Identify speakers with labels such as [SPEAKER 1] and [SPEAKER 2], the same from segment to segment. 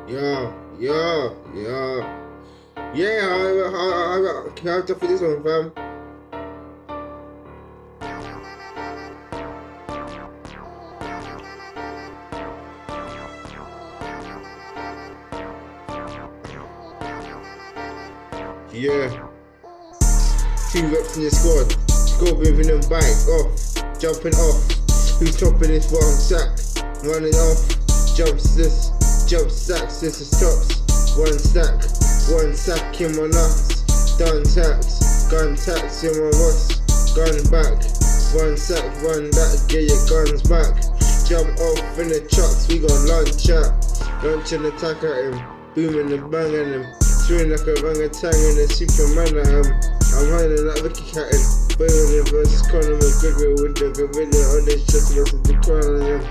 [SPEAKER 1] Yeah, yeah, yeah. Yeah, I got character for this one, fam. Yeah. Two reps in the squad. Score moving them bike off. Jumping off. Who's topping this one sack? Running off. Jump sacks, this is tops. One sack in my nuts. Done tax. Gun tax in my Ross. Gun back. One sack, run back, get your guns back. Jump off in the trucks, we got lunch at. Lunch and attack at him. Booming and banging him. Swing like a orangutan and a Superman at him. I'm running like Ricky Catton. Booming versus Conor McGregor with the gorilla on this chest versus the crown on him.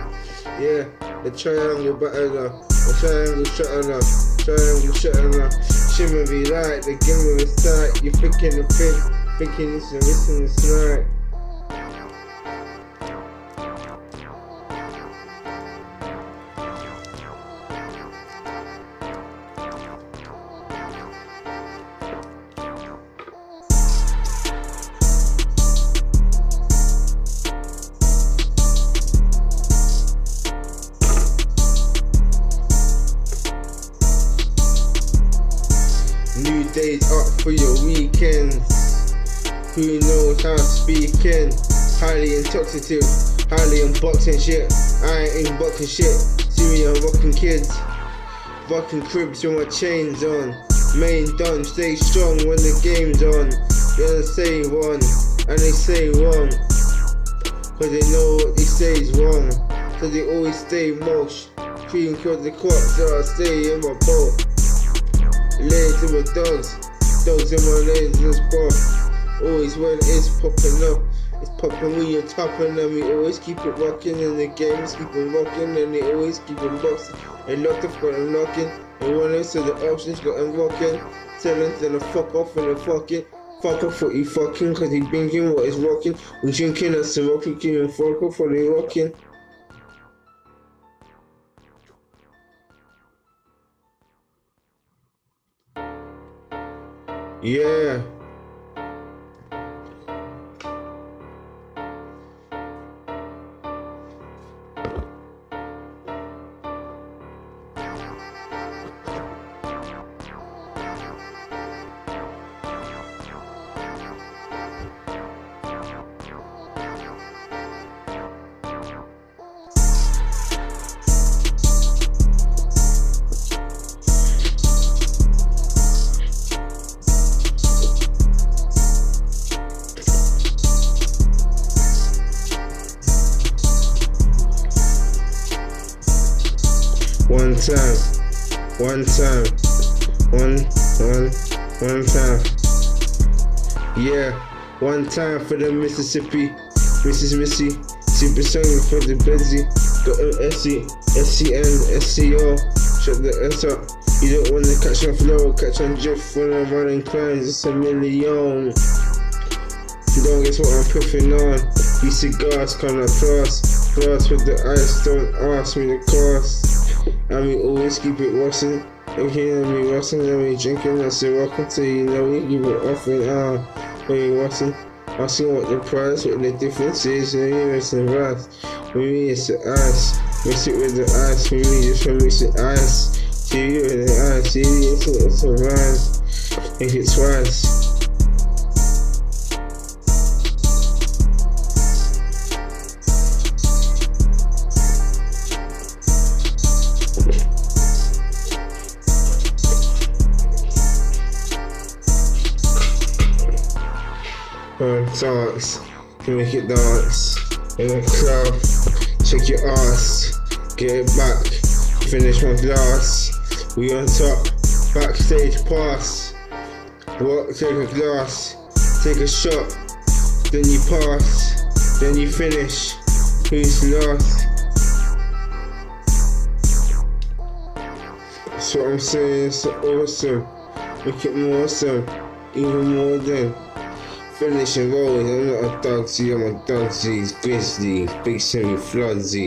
[SPEAKER 1] Yeah, the triangle battler. The triangle shutter. Triangle shutter. Shimmer be light, the game is tight. You thinking the thing, thinking it's a listen this night. New days up for your weekends. Who knows how speaking? Highly intoxicative, highly unboxing shit. I ain't unboxing shit. See me on rocking kids, rocking cribs with my chains on. Main done, stay strong when the game's on. They say one and they say wrong, cause they know what they say is wrong. So they always stay mosh. Cream cause the crops, so I stay in my boat. Legs in my dogs in my legs in this bar. Always when it's popping up, it's popping when you're topping them. We always keep it rocking and the games keep it rocking and they always keep it boxing. And locked up, got them knocking. And one else of the options got them rocking. Telling them to fuck off and they fucking. Fuck off what you fucking, cause he thinking what is rocking. We drinking that's the rocking, keeping fuck off what they rocking. Yeah. One time. Yeah, one time for the Mississippi, super song for the busy. Got an SCN, SCO, shut the S up. You don't wanna catch on flow, catch on drift when I'm running climbs, it's a million. You don't guess what I'm puffing on. These cigars kinda class with the ice, don't ask me the cost. And we always keep it rocking. Okay, and we rocking and we drinking. I say rocking till you know we keep it offering. When we rocking, asking what the price, what the difference is. And you mix the rice. We mean it's the ice. Mix it with the ice. We mean just mix the ice. See you with the ice. See you, it's a rice. Make it twice. Dance, you make it dance in the club. Shake your ass, get it back. Finish my glass. We on top, backstage pass. Walk, take a glass, take a shot. Then you pass, then you finish. Who's last? That's what I'm saying. It's so awesome. Make it more awesome, even more than. Finishing rolling, I'm not a dog, see, I'm a dog, G's, grizzly, big semi floodsy.